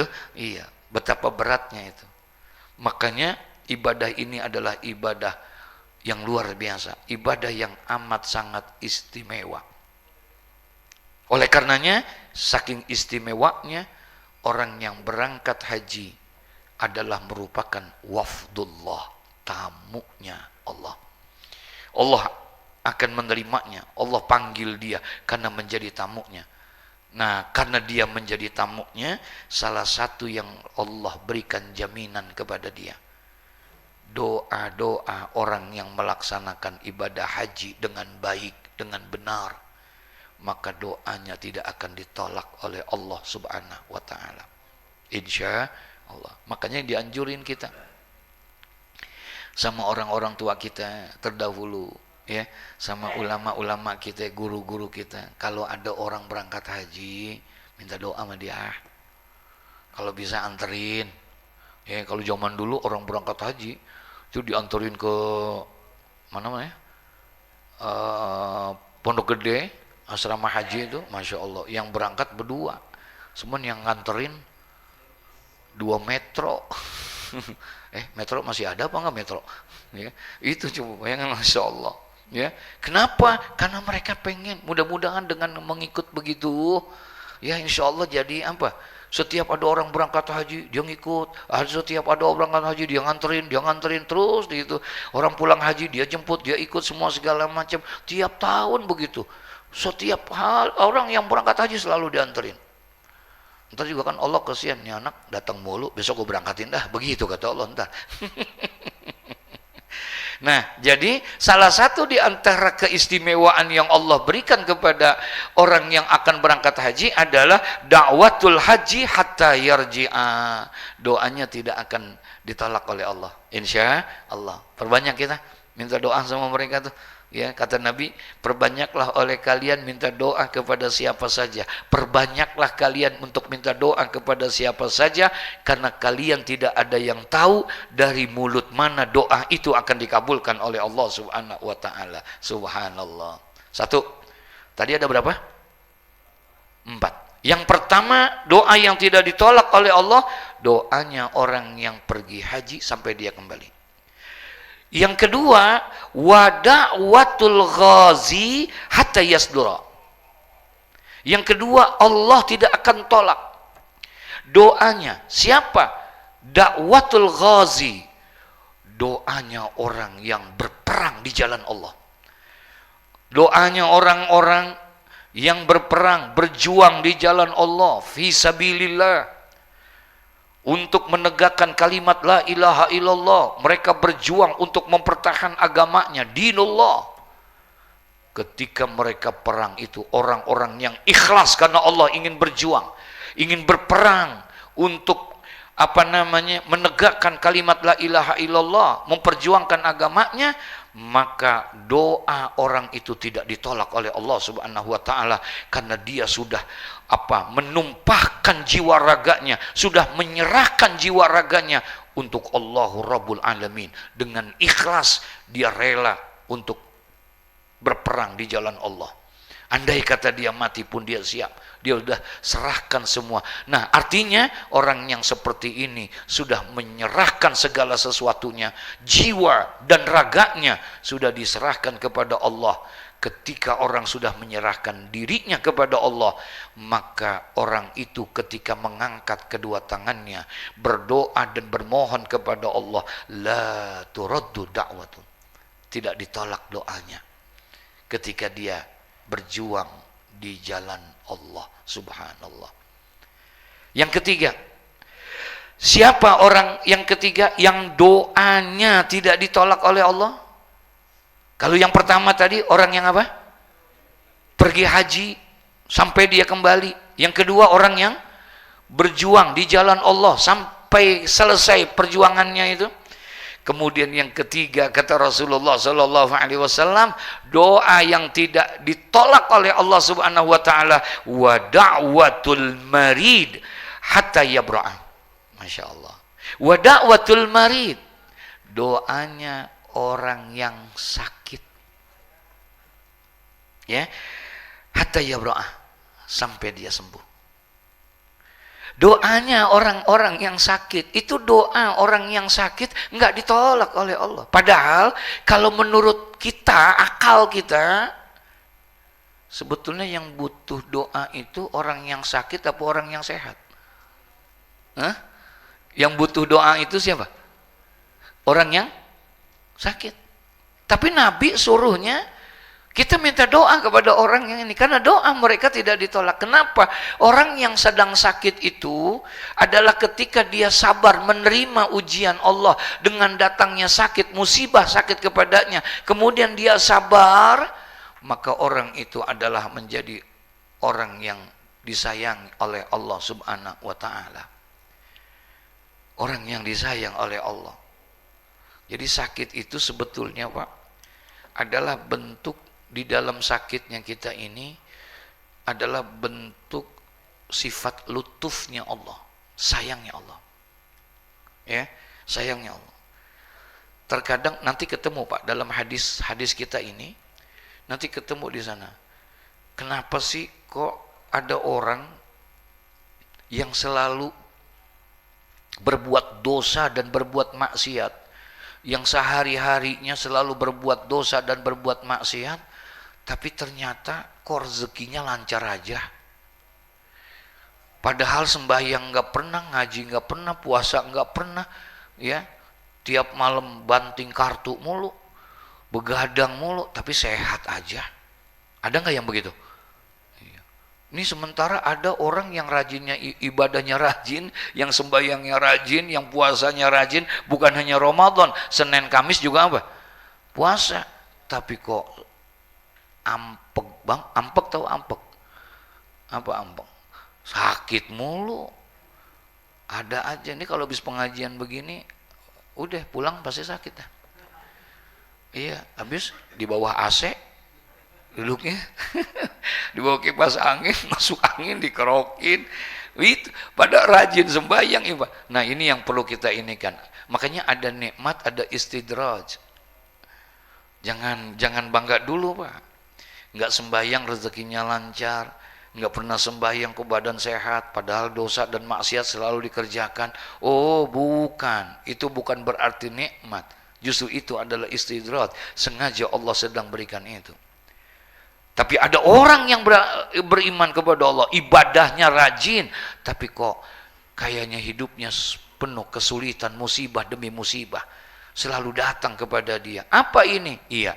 tuh? Iya, betapa beratnya itu. Makanya ibadah ini adalah ibadah yang luar biasa, ibadah yang amat sangat istimewa. Oleh karenanya, saking istimewanya, orang yang berangkat haji adalah merupakan wafdullah, tamunya Allah. Allah akan menerimanya, Allah panggil dia karena menjadi tamunya. Nah, karena dia menjadi tamunya, salah satu yang Allah berikan jaminan kepada dia, doa-doa orang yang melaksanakan ibadah haji dengan baik, dengan benar, maka doanya tidak akan ditolak oleh Allah Subhanahu wa taala. Insya Allah. Makanya dianjurin kita sama orang-orang tua kita terdahulu, ya, sama ulama-ulama kita, guru-guru kita, kalau ada orang berangkat haji, minta doa sama dia. Kalau bisa anterin. Ya, kalau zaman dulu orang berangkat haji itu dianterin ke mana namanya? Pondok Gede, asrama haji itu, masya Allah, yang berangkat berdua, cuman yang nganterin 2 metro. Metro masih ada apa enggak metro? Ya, itu coba bayangkan, masya Allah. Ya, kenapa? Karena mereka pengen, mudah-mudahan dengan mengikut begitu, ya insya Allah jadi apa? Setiap ada orang berangkat haji, dia ngikut. Setiap ada orang berangkat haji, dia nganterin terus gitu. Orang pulang haji, dia jemput, dia ikut semua segala macam. Tiap tahun begitu. Setiap hal orang yang berangkat haji selalu dianterin. Ntar juga kan Allah kesian, nih anak datang mulu, besok gue berangkatin dah. Begitu kata Allah ntar. Nah, jadi salah satu di antara keistimewaan yang Allah berikan kepada orang yang akan berangkat haji adalah da'watul haji hatta yarji'a. Doanya tidak akan ditolak oleh Allah. Insya Allah. Perbanyak kita minta doa sama mereka tuh. Ya, kata Nabi, perbanyaklah oleh kalian minta doa kepada siapa saja. Perbanyaklah kalian untuk minta doa kepada siapa saja, karena kalian tidak ada yang tahu dari mulut mana doa itu akan dikabulkan oleh Allah Subhanahu wa taala. Subhanallah. 1. Tadi ada berapa? 4. Yang pertama, doa yang tidak ditolak oleh Allah, doanya orang yang pergi haji sampai dia kembali. Yang kedua, wada'watul ghazi hatta yasdura. Yang kedua, Allah tidak akan tolak doanya. Siapa? Da'watul ghazi. Doanya orang yang berperang di jalan Allah. Doanya orang-orang yang berperang, berjuang di jalan Allah, fi sabilillah, untuk menegakkan kalimat la ilaha illallah. Mereka berjuang untuk mempertahankan agamanya, dinullah. Ketika mereka perang itu, orang-orang yang ikhlas karena Allah, ingin berjuang, ingin berperang untuk menegakkan kalimat la ilaha illallah, memperjuangkan agamanya, maka doa orang itu tidak ditolak oleh Allah Subhanahu wa taala, karena dia sudah menumpahkan jiwa raganya, sudah menyerahkan jiwa raganya untuk Allahu Rabbul Alamin. Dengan ikhlas dia rela untuk berperang di jalan Allah. Andai kata dia mati pun dia siap. Dia sudah serahkan semua. Nah, artinya orang yang seperti ini sudah menyerahkan segala sesuatunya, jiwa dan raganya sudah diserahkan kepada Allah. Ketika orang sudah menyerahkan dirinya kepada Allah, maka orang itu ketika mengangkat kedua tangannya, berdoa dan bermohon kepada Allah, la turaddu da'watun, tidak ditolak doanya ketika dia berjuang di jalan Allah. Subhanallah. Yang ketiga, siapa orang yang ketiga yang doanya tidak ditolak oleh Allah? Kalau yang pertama tadi orang yang apa? Pergi haji sampai dia kembali. Yang kedua orang yang berjuang di jalan Allah sampai selesai perjuangannya itu. Kemudian yang ketiga, kata Rasulullah sallallahu alaihi wasallam, doa yang tidak ditolak oleh Allah Subhanahu wa taala, wa da'watul marid hatta yabra'a. Masya Allah. Wa da'watul marid, doanya orang yang sakit, ya, hatta yabra'a, sampai dia sembuh. Doanya orang-orang yang sakit, itu doa orang yang sakit nggak ditolak oleh Allah. Padahal kalau menurut kita, akal kita, sebetulnya yang butuh doa itu orang yang sakit apa orang yang sehat? Hah? Yang butuh doa itu siapa? Orang yang sakit. Tapi Nabi suruhnya kita minta doa kepada orang yang ini, karena doa mereka tidak ditolak. Kenapa? Orang yang sedang sakit itu adalah ketika dia sabar menerima ujian Allah dengan datangnya sakit, musibah sakit kepadanya, kemudian dia sabar, maka orang itu adalah menjadi orang yang disayangi oleh Allah Subhanahu wa ta'ala. Orang yang disayang oleh Allah. Jadi sakit itu sebetulnya, Pak, adalah bentuk, di dalam sakitnya kita ini adalah bentuk sifat lutufnya Allah, sayangnya Allah. Ya, sayangnya Allah. Terkadang nanti ketemu, Pak, dalam hadis kita ini, nanti ketemu di sana. Kenapa sih kok ada orang yang selalu berbuat dosa dan berbuat maksiat, yang sehari-harinya selalu berbuat dosa dan berbuat maksiat, tapi ternyata kok rezekinya lancar aja. Padahal sembahyang nggak pernah, ngaji nggak pernah, puasa nggak pernah, ya, tiap malam banting kartu mulu, begadang mulu, tapi sehat aja. Ada nggak yang begitu? Ini sementara ada orang yang rajinnya, ibadahnya rajin, yang sembahyangnya rajin, yang puasanya rajin, bukan hanya Ramadan, Senin Kamis juga apa? Puasa. Tapi kok ampek, Bang? Ampek tahu ampek? Apa ampek? Sakit mulu. Ada aja nih kalau habis pengajian begini, udah pulang pasti sakit dah. Iya, habis di bawah AC duduknya di bawah kipas angin, masuk angin dikerokin itu, pada rajin sembahyang ya, Pak. Nah, ini yang perlu kita ini kan, makanya ada nikmat, ada istidraj. Jangan bangga dulu, Pak, nggak sembahyang rezekinya lancar, nggak pernah sembahyang kok badan sehat, padahal dosa dan maksiat selalu dikerjakan. Oh bukan, itu bukan berarti nikmat, justru itu adalah istidraj, sengaja Allah sedang berikan itu. Tapi ada orang yang beriman kepada Allah, ibadahnya rajin, tapi kok kayaknya hidupnya penuh kesulitan, musibah demi musibah selalu datang kepada dia. Apa ini? Iya,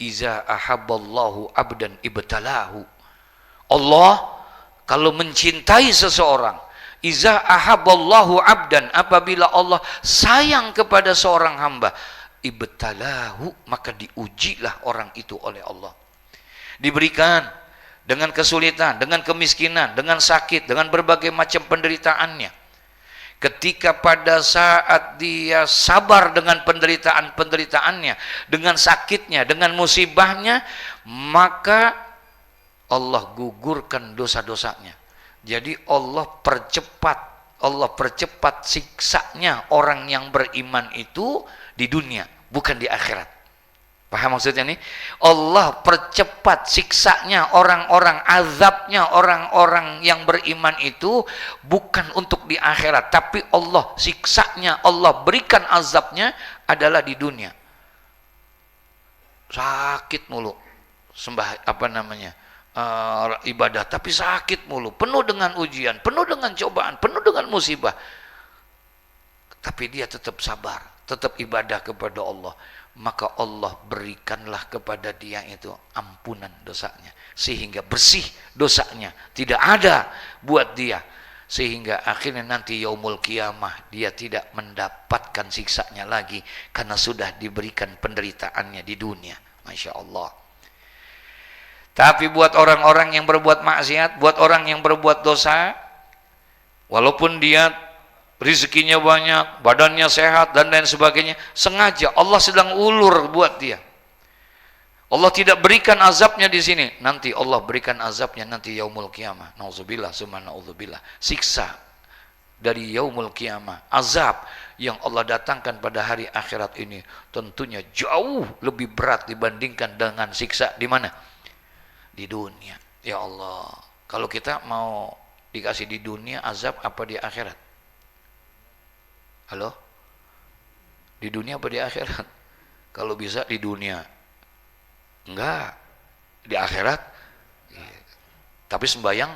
iza ahabballahu abdan ibtalahu. Allah kalau mencintai seseorang, iza ahabballahu abdan, apabila Allah sayang kepada seorang hamba, ibtalahu, maka diujilah orang itu oleh Allah. Diberikan dengan kesulitan, dengan kemiskinan, dengan sakit, dengan berbagai macam penderitaannya. Ketika pada saat dia sabar dengan penderitaan-penderitaannya, dengan sakitnya, dengan musibahnya, maka Allah gugurkan dosa-dosanya. Jadi Allah percepat siksanya orang yang beriman itu di dunia, bukan di akhirat. Paham maksudnya nih? Allah percepat siksanya orang-orang, azabnya orang-orang yang beriman itu bukan untuk di akhirat, tapi Allah siksanya, Allah berikan azabnya adalah di dunia. Sakit mulu, ibadah, tapi sakit mulu, penuh dengan ujian, penuh dengan cobaan, penuh dengan musibah. Tapi dia tetap sabar, tetap ibadah kepada Allah. Maka Allah berikanlah kepada dia itu ampunan dosanya, sehingga bersih dosanya, tidak ada buat dia, sehingga akhirnya nanti yaumul kiamah dia tidak mendapatkan siksanya lagi karena sudah diberikan penderitaannya di dunia. Masya Allah. Tapi buat orang-orang yang berbuat maksiat, buat orang yang berbuat dosa, walaupun dia rezekinya banyak, badannya sehat dan lain sebagainya, sengaja Allah sedang ulur buat dia. Allah tidak berikan azabnya di sini, nanti Allah berikan azabnya nanti yaumul kiamah. Nauzubillah, summa nauzubillah. Siksa dari yaumul kiamah, azab yang Allah datangkan pada hari akhirat ini tentunya jauh lebih berat dibandingkan dengan siksa di mana? Di dunia. Ya Allah, kalau kita mau Dikasih di dunia azab apa di akhirat? Halo? Di dunia apa di akhirat? Kalau bisa di dunia. Enggak. Di akhirat. Iya. Tapi sembayang,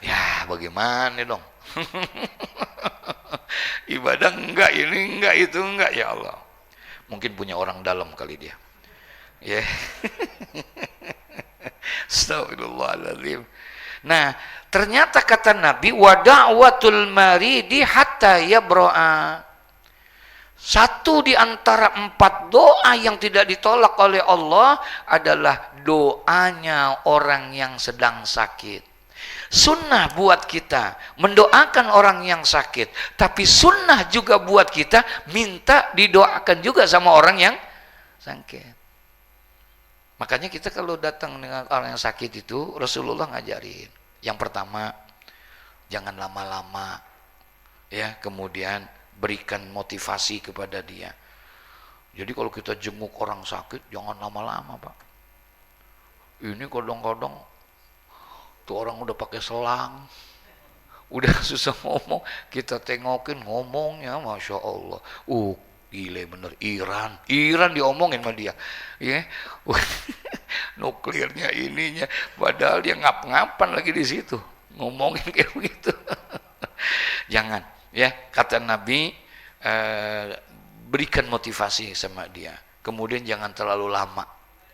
ya bagaimana dong? Ibadah enggak, ini enggak, itu enggak, ya Allah. Mungkin punya orang dalam kali dia. Ya. Yeah. Astagfirullahaladzim. Nah, ternyata kata Nabi, wa da'watul maridi hatta yabro'a. Satu di antara 4 doa yang tidak ditolak oleh Allah adalah doanya orang yang sedang sakit. Sunnah buat kita mendoakan orang yang sakit, tapi sunnah juga buat kita minta didoakan juga sama orang yang sakit. Makanya kita kalau datang dengan orang yang sakit itu, Rasulullah ngajarin. Yang pertama, jangan lama-lama. Ya, kemudian berikan motivasi kepada dia. Jadi kalau kita jenguk orang sakit, jangan lama-lama, Pak. Ini kadang-kadang tuh orang udah pakai selang, udah susah ngomong, kita tengokin ngomongnya, Masya Allah. Gile bener, Iran diomongin sama dia, ya. Nuklirnya ininya, padahal dia ngap-ngapan lagi di situ, ngomongin kayak begitu. Jangan, ya, kata Nabi, berikan motivasi sama dia. Kemudian jangan terlalu lama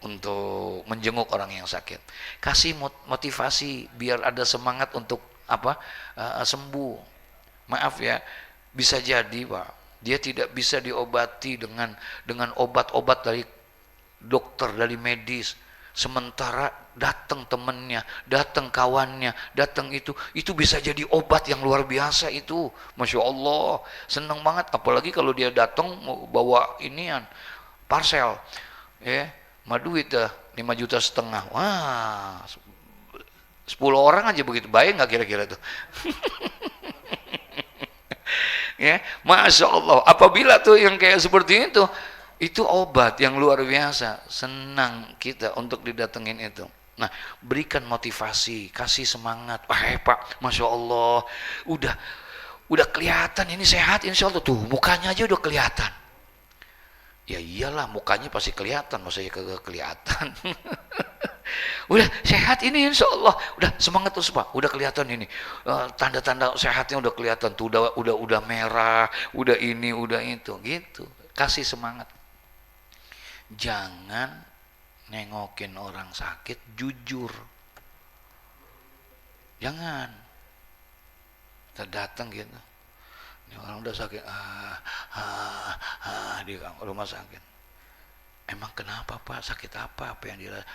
untuk menjenguk orang yang sakit. Kasih motivasi biar ada semangat untuk sembuh. Maaf ya, bisa jadi, Pak, dia tidak bisa diobati dengan obat-obat dari dokter, dari medis. Sementara datang temennya, datang kawannya, datang itu bisa jadi obat yang luar biasa itu. Masya Allah, senang banget. Apalagi kalau dia datang mau bawa inian, parcel, ya, duit 5,5 juta. Wah, 10 orang aja begitu, baik nggak kira-kira tuh? Ya, Masya Allah. Apabila tuh yang kayak seperti itu obat yang luar biasa. Senang kita untuk didatengin itu. Nah, berikan motivasi, kasih semangat. Pak, Masya Allah, udah kelihatan ini sehat, insya Allah. Tuh, mukanya aja udah kelihatan. Ya iyalah, mukanya pasti kelihatan, masa ya kagak kelihatan. Udah sehat ini insya Allah, udah semangat terus, Pak, udah kelihatan ini, tanda-tanda sehatnya udah kelihatan tuh, udah merah, udah ini, udah itu, gitu. Kasih semangat. Jangan nengokin orang sakit jujur, jangan. Kita datang gitu, ini orang udah sakit, di rumah sakit. Emang kenapa, Pak? Sakit apa? Apa yang dirasakan?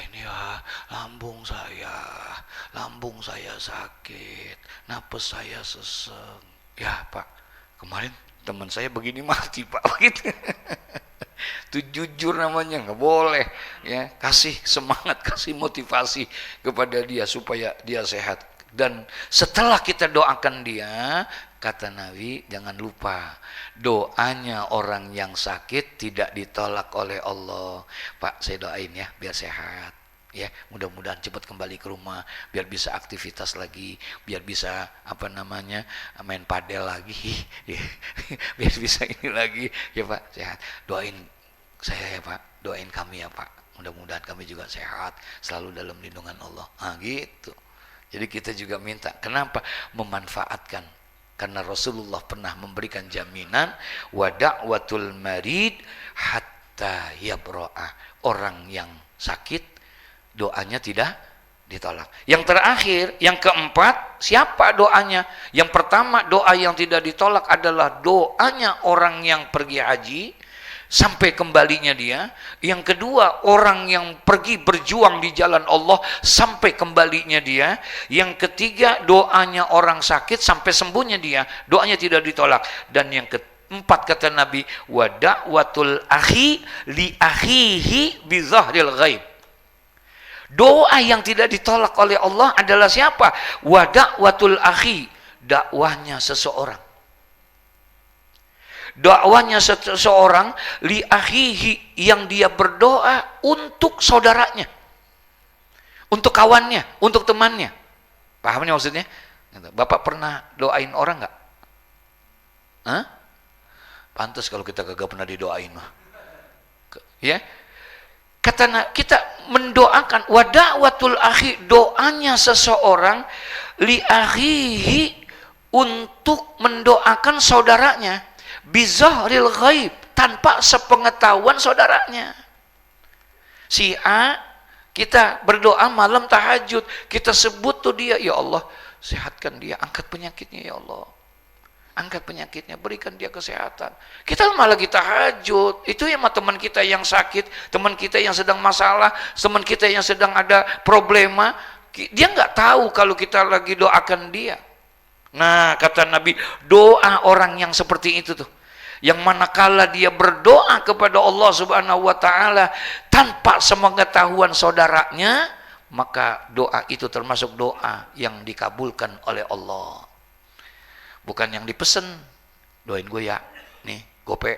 Ini ya, lambung saya sakit, napas saya sesek. Ya, Pak, kemarin teman saya begini mati, Pak, begitu. Itu jujur namanya, nggak boleh, ya. Kasih semangat, kasih motivasi kepada dia supaya dia sehat. Dan setelah kita doakan dia, kata Nabi, jangan lupa doanya orang yang sakit tidak ditolak oleh Allah. Pak, saya doain ya biar sehat, ya, mudah-mudahan cepat kembali ke rumah, biar bisa aktivitas lagi, biar bisa main padel lagi, biar bisa ini lagi, ya Pak, sehat. Doain saya ya Pak, doain kami ya Pak, mudah-mudahan kami juga sehat, selalu dalam lindungan Allah. Gitu. Jadi kita juga minta, kenapa? Memanfaatkan, karena Rasulullah pernah memberikan jaminan, wa da'watul marid hatta yabro'a. Orang yang sakit doanya tidak ditolak. Yang terakhir, yang keempat, siapa doanya? Yang pertama, doa yang tidak ditolak adalah doanya orang yang pergi haji sampai kembalinya dia. Yang kedua, orang yang pergi berjuang di jalan Allah sampai kembalinya dia. Yang ketiga, doanya orang sakit sampai sembuhnya dia, doanya tidak ditolak. Dan yang keempat, kata Nabi, wa da'watul akhi li akhihi bi zahril ghaib. Doa yang tidak ditolak oleh Allah adalah siapa? Wa da'watul akhi, dakwahnya seseorang. Dakwahnya seseorang li akhihi, yang dia berdoa untuk saudaranya, untuk kawannya, untuk temannya. Paham nih maksudnya? Bapak pernah doain orang nggak? Hah? Pantas kalau kita kagak pernah didoain mah. Ya. Kata kita mendoakan wadawatul akhi, doanya seseorang li akhihi, untuk mendoakan saudaranya bizahril ghaib, tanpa sepengetahuan saudaranya. Si A, kita berdoa malam tahajud, kita sebut tuh dia, ya Allah sehatkan dia, angkat penyakitnya ya Allah, angkat penyakitnya, berikan dia kesehatan. Kita malah kita tahajud, itu ya sama teman kita yang sakit, teman kita yang sedang masalah, teman kita yang sedang ada problema, dia nggak tahu kalau kita lagi doakan dia. Nah, kata Nabi, doa orang yang seperti itu tuh, yang manakala dia berdoa kepada Allah Subhanahu wa taala tanpa sepengetahuan saudaranya, maka doa itu termasuk doa yang dikabulkan oleh Allah. Bukan yang dipesen, doain gue ya, nih gope.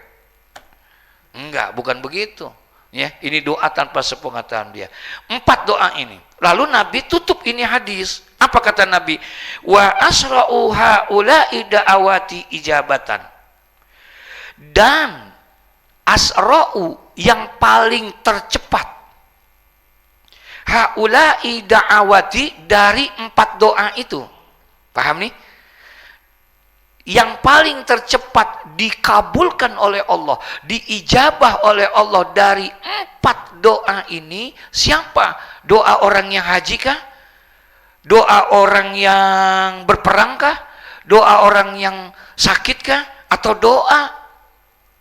Enggak, bukan begitu. Ya, ini doa tanpa sepengetahuan dia. 4 doa ini. Lalu Nabi tutup ini hadis. Apa kata Nabi? Wa asra'u haula'i da'awati ijabatan. Dan asra'u, yang paling tercepat, haula'i da'awati, dari 4 doa itu. Paham nih? Yang paling tercepat dikabulkan oleh Allah, diijabah oleh Allah dari 4 doa ini, siapa? Doa orang yang haji kah? Doa orang yang berperang kah? Doa orang yang sakit kah? Atau doa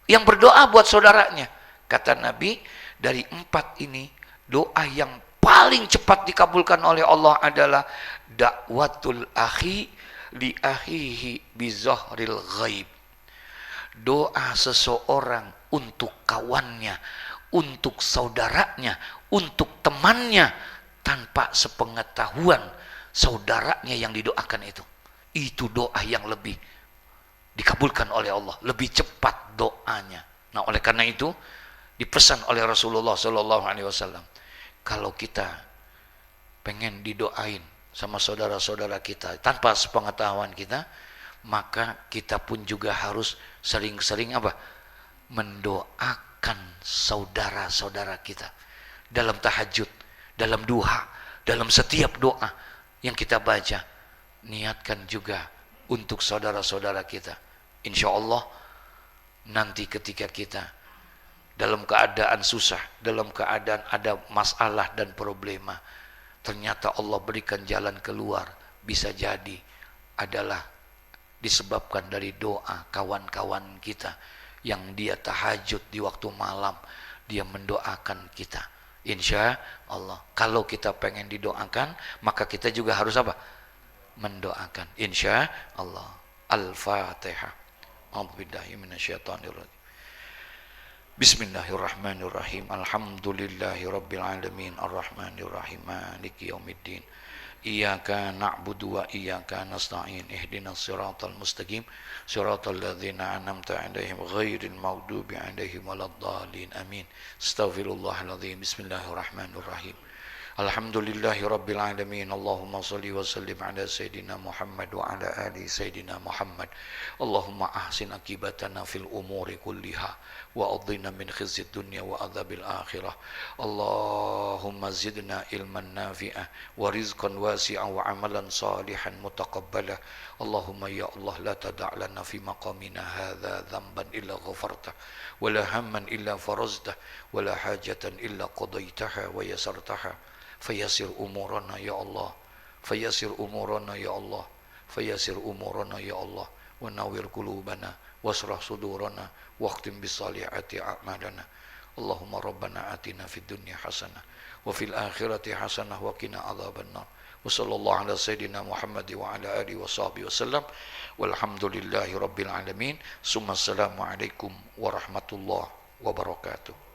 yang berdoa buat saudaranya? Kata Nabi, dari 4 ini, doa yang paling cepat dikabulkan oleh Allah adalah dakwatul akhi li akhihi bizahril ghaib. Doa seseorang untuk kawannya, untuk saudaranya, untuk temannya, tanpa sepengetahuan saudaranya yang didoakan itu. Itu doa yang lebih dikabulkan oleh Allah, lebih cepat doanya. Nah, oleh karena itu dipesan oleh Rasulullah Shallallahu Alaihi Wasallam, kalau kita pengen didoain sama saudara-saudara kita tanpa sepengetahuan kita, maka kita pun juga harus sering-sering apa? Mendoakan saudara-saudara kita dalam tahajud, dalam duha, dalam setiap doa yang kita baca. Niatkan juga untuk saudara-saudara kita. Insya Allah nanti ketika kita dalam keadaan susah, dalam keadaan ada masalah dan problema, ternyata Allah berikan jalan keluar, bisa jadi adalah disebabkan dari doa kawan-kawan kita yang dia tahajud di waktu malam, dia mendoakan kita. Insya Allah, kalau kita pengen didoakan, maka kita juga harus apa? Mendoakan. Insya Allah. Al-Fatihah. A'udzubillahi minasyaitonirrajim. Bismillahirrahmanirrahim. Alhamdulillahi rabbil alamin, arrahmanirrahim, maliki yaumiddin. Iyyaka na'budu wa iyyaka nasta'in. Ihdinas siratal mustaqim, siratal ladzina an'amta 'alaihim ghairil maghdubi 'alaihim waladdallin. Amin. Astaghfirullahaladzim. Bismillahirrahmanirrahim. Alhamdulillahi rabbil alamin. Allahumma salli wa sallim ala sayyidina Muhammad wa ala ali sayyidina Muhammad. Allahumma ahsin akibatana fil umuri kulliha wa adhina min khizyid dunya wa adzabil akhirah. Allahumma zidna ilman nafi'ah wa rizqan wasi'an wa amalan salihan mutaqabbala. Allahumma ya Allah, la tada' lana fi maqamina hadha dhanban illa ghafartah wa la hamman illa faraztah wa la hajatan illa qadaitaha wa yasartaha. Fayassir umurana ya Allah, fayassir umurana ya Allah, fayassir umurana ya Allah, wa nawwir qulubana wasrah sudurana waqtim bisalihati a'malana. Allahumma rabbana atina fid dunya hasanah wa fil akhirati hasanah wa qina adzabannar. Wa sallallahu ala sayyidina Muhammad wa ala alihi wa sahbihi wasallam. Walhamdulillahi rabbil alamin. Summa assalamu alaikum warahmatullahi wabarakatuh.